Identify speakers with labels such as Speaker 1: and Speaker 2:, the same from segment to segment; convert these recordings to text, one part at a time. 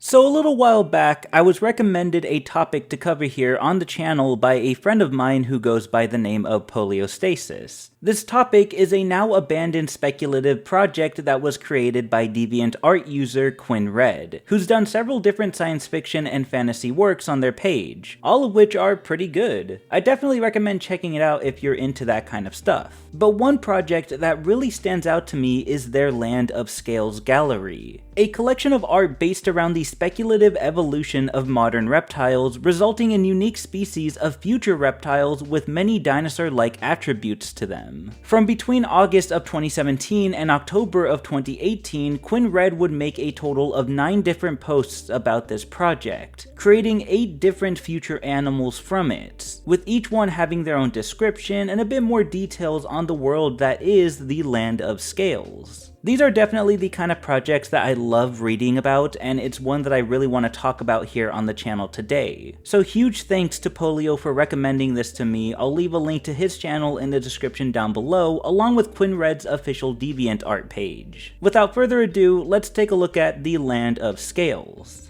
Speaker 1: So a little while back, I was recommended a topic to cover here on the channel by a friend of mine who goes by the name of Poliostasis. This topic is a now abandoned speculative project that was created by DeviantArt user Quinn-Red, who's done several different science fiction and fantasy works on their page, all of which are pretty good. I definitely recommend checking it out if you're into that kind of stuff. But one project that really stands out to me is their Land of Scales gallery, a collection of art based around the speculative evolution of modern reptiles, resulting in unique species of future reptiles with many dinosaur-like attributes to them. From between August of 2017 and October of 2018, Quinn-Red would make a total of 9 different posts about this project, creating 8 different future animals from it, with each one having their own description and a bit more details on the world that is the Land of Scales. These are definitely the kind of projects that I love reading about, and it's one that I really want to talk about here on the channel today. So huge thanks to Polio for recommending this to me. I'll leave a link to his channel in the description down below, along with Quinn-Red's official DeviantArt page. Without further ado, let's take a look at the Land of Scales.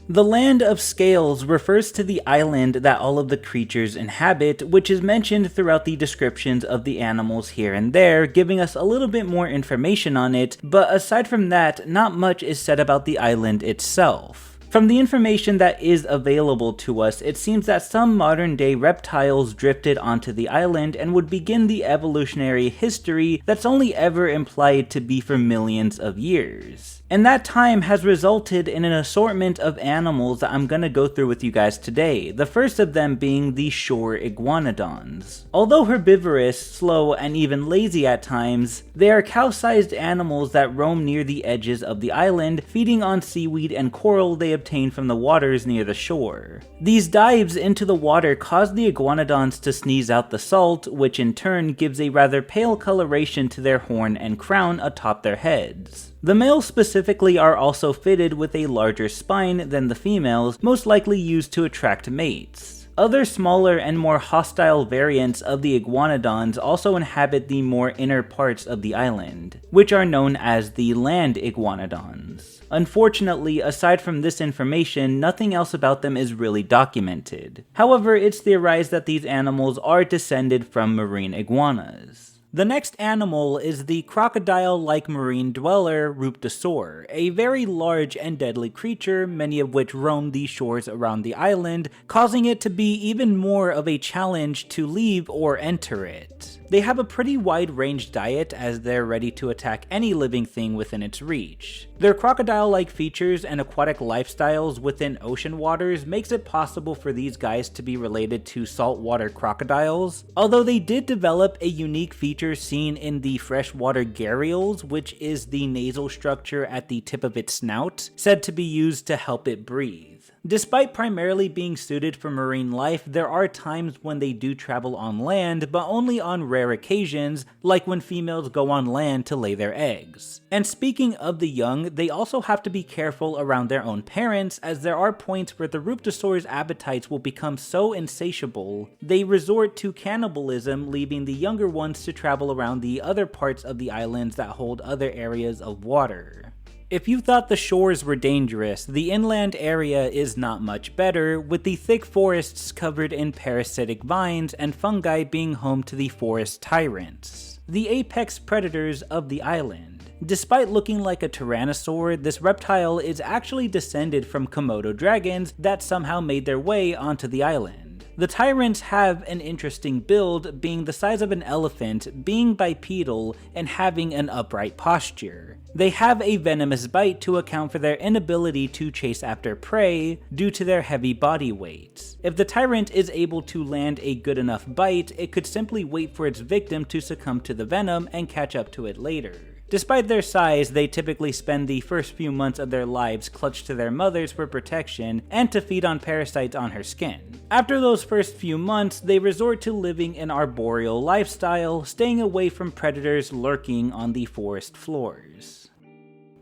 Speaker 1: The Land of Scales refers to the island that all of the creatures inhabit, which is mentioned throughout the descriptions of the animals here and there, giving us a little bit more information on it, but aside from that, not much is said about the island itself. From the information that is available to us, it seems that some modern-day reptiles drifted onto the island and would begin the evolutionary history that's only ever implied to be for millions of years. And that time has resulted in an assortment of animals that I'm gonna go through with you guys today, the first of them being the shore iguanodons. Although herbivorous, slow, and even lazy at times, they are cow-sized animals that roam near the edges of the island, feeding on seaweed and coral they obtain from the waters near the shore. These dives into the water cause the iguanodons to sneeze out the salt, which in turn gives a rather pale coloration to their horn and crown atop their heads. The males specifically are also fitted with a larger spine than the females, most likely used to attract mates. Other smaller and more hostile variants of the iguanodons also inhabit the more inner parts of the island, which are known as the land iguanodons. Unfortunately, aside from this information, nothing else about them is really documented. However, it's theorized that these animals are descended from marine iguanas. The next animal is the crocodile-like marine dweller, Ruptosaur, a very large and deadly creature, many of which roam the shores around the island, causing it to be even more of a challenge to leave or enter it. They have a pretty wide-range diet as they're ready to attack any living thing within its reach. Their crocodile-like features and aquatic lifestyles within ocean waters makes it possible for these guys to be related to saltwater crocodiles, although they did develop a unique feature seen in the freshwater gharials, which is the nasal structure at the tip of its snout, said to be used to help it breathe. Despite primarily being suited for marine life, there are times when they do travel on land, but only on rare occasions, like when females go on land to lay their eggs. And speaking of the young, they also have to be careful around their own parents, as there are points where the Ruptosaur's appetites will become so insatiable, they resort to cannibalism, leaving the younger ones to travel around the other parts of the islands that hold other areas of water. If you thought the shores were dangerous, the inland area is not much better, with the thick forests covered in parasitic vines and fungi being home to the forest tyrants, the apex predators of the island. Despite looking like a tyrannosaur, this reptile is actually descended from Komodo dragons that somehow made their way onto the island. The tyrants have an interesting build, being the size of an elephant, being bipedal, and having an upright posture. They have a venomous bite to account for their inability to chase after prey due to their heavy body weight. If the tyrant is able to land a good enough bite, it could simply wait for its victim to succumb to the venom and catch up to it later. Despite their size, they typically spend the first few months of their lives clutched to their mothers for protection and to feed on parasites on her skin. After those first few months, they resort to living an arboreal lifestyle, staying away from predators lurking on the forest floors.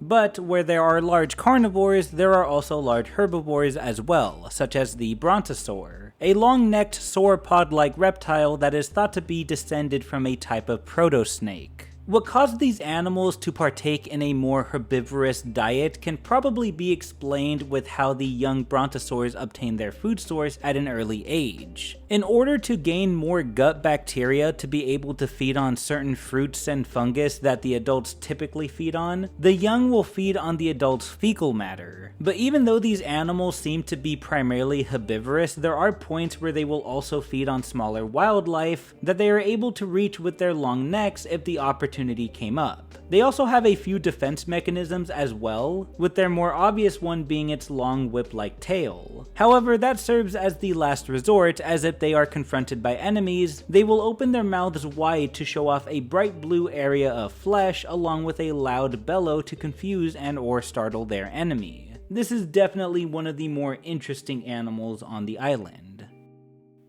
Speaker 1: But where there are large carnivores, there are also large herbivores as well, such as the brontosaur, a long-necked sauropod-like reptile that is thought to be descended from a type of protosnake. What caused these animals to partake in a more herbivorous diet can probably be explained with how the young brontosaurs obtained their food source at an early age. In order to gain more gut bacteria to be able to feed on certain fruits and fungus that the adults typically feed on, the young will feed on the adults' fecal matter. But even though these animals seem to be primarily herbivorous, there are points where they will also feed on smaller wildlife that they are able to reach with their long necks if the opportunity came up. They also have a few defense mechanisms as well, with their more obvious one being its long whip-like tail. However, that serves as the last resort, as if they are confronted by enemies, they will open their mouths wide to show off a bright blue area of flesh along with a loud bellow to confuse and or startle their enemy. This is definitely one of the more interesting animals on the island.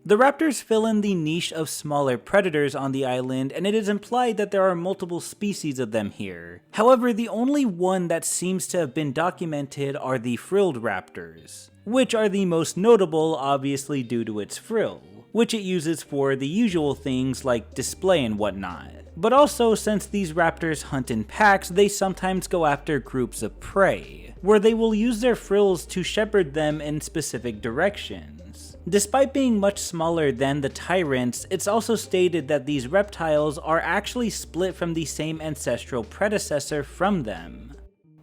Speaker 1: The raptors fill in the niche of smaller predators on the island, and it is implied that there are multiple species of them here. However, the only one that seems to have been documented are the frilled raptors, which are the most notable, obviously due to its frill, which it uses for the usual things like display and whatnot. But also, since these raptors hunt in packs, they sometimes go after groups of prey, where they will use their frills to shepherd them in specific directions. Despite being much smaller than the tyrants, it's also stated that these reptiles are actually split from the same ancestral predecessor from them.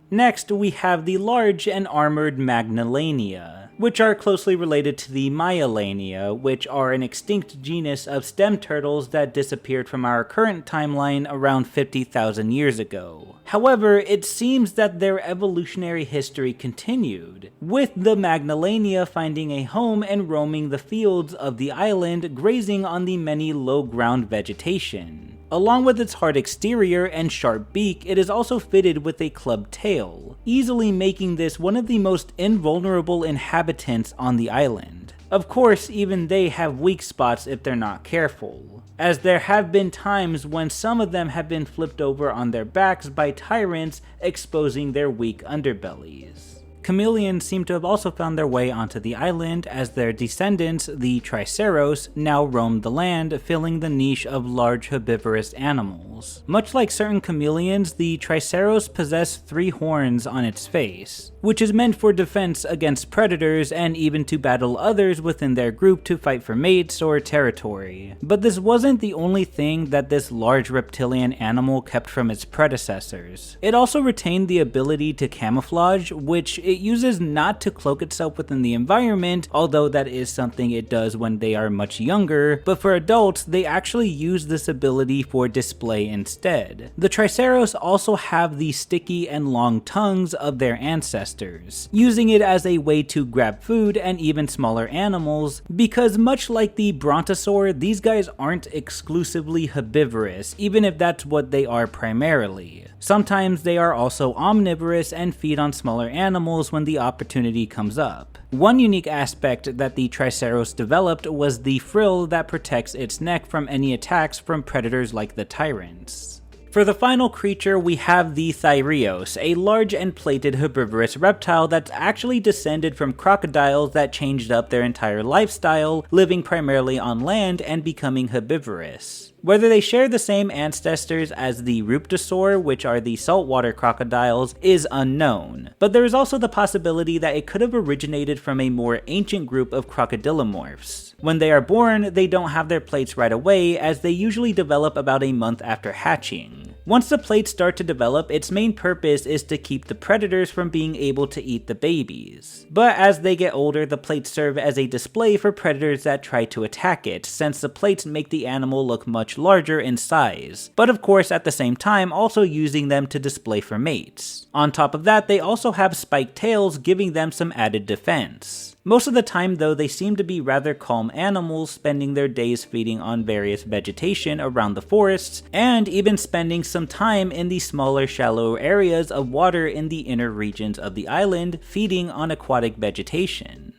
Speaker 1: Next, we have the large and armored Magnalania, which are closely related to the Myalania, which are an extinct genus of stem turtles that disappeared from our current timeline around 50,000 years ago. However, it seems that their evolutionary history continued, with the Magnalania finding a home and roaming the fields of the island, grazing on the many low-ground vegetation. Along with its hard exterior and sharp beak, it is also fitted with a clubbed tail, easily making this one of the most invulnerable inhabitants on the island. Of course, even they have weak spots if they're not careful, as there have been times when some of them have been flipped over on their backs by tyrants, exposing their weak underbellies. Chameleons seem to have also found their way onto the island, as their descendants, the Triceros, now roam the land, filling the niche of large herbivorous animals. Much like certain chameleons, the Triceros possess 3 horns on its face, which is meant for defense against predators and even to battle others within their group to fight for mates or territory. But this wasn't the only thing that this large reptilian animal kept from its predecessors. It also retained the ability to camouflage, which it uses not to cloak itself within the environment, although that is something it does when they are much younger, but for adults, they actually use this ability for display instead. The Triceros also have the sticky and long tongues of their ancestors, using it as a way to grab food and even smaller animals, because much like the Brontosaur, these guys aren't exclusively herbivorous, even if that's what they are primarily. Sometimes they are also omnivorous and feed on smaller animals when the opportunity comes up. One unique aspect that the Triceros developed was the frill that protects its neck from any attacks from predators like the tyrants. For the final creature, we have the Thyreos, a large and plated herbivorous reptile that's actually descended from crocodiles that changed up their entire lifestyle, living primarily on land and becoming herbivorous. Whether they share the same ancestors as the Ruptosaur, which are the saltwater crocodiles, is unknown, but there is also the possibility that it could have originated from a more ancient group of crocodilomorphs. When they are born, they don't have their plates right away, as they usually develop about a month after hatching. Once the plates start to develop, its main purpose is to keep the predators from being able to eat the babies. But as they get older, the plates serve as a display for predators that try to attack it, since the plates make the animal look much larger in size, but of course at the same time also using them to display for mates. On top of that, they also have spiked tails, giving them some added defense. Most of the time though, they seem to be rather calm animals, spending their days feeding on various vegetation around the forests, and even spending some time in the smaller, shallow areas of water in the inner regions of the island, feeding on aquatic vegetation.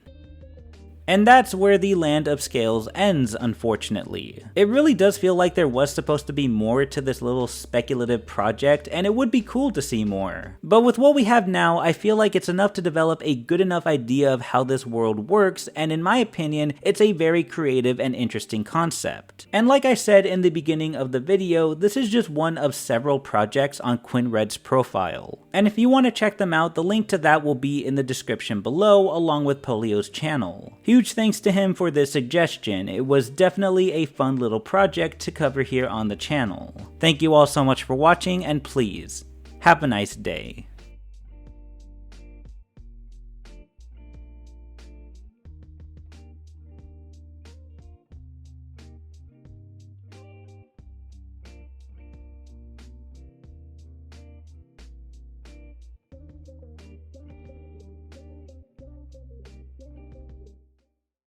Speaker 1: And that's where the Land of Scales ends, unfortunately. It really does feel like there was supposed to be more to this little speculative project, and it would be cool to see more. But with what we have now, I feel like it's enough to develop a good enough idea of how this world works, and in my opinion, it's a very creative and interesting concept. And like I said in the beginning of the video, this is just one of several projects on Quinn-Red's profile. And if you want to check them out, the link to that will be in the description below, along with Polio's channel. Huge thanks to him for this suggestion. It was definitely a fun little project to cover here on the channel. Thank you all so much for watching, and please, have a nice day.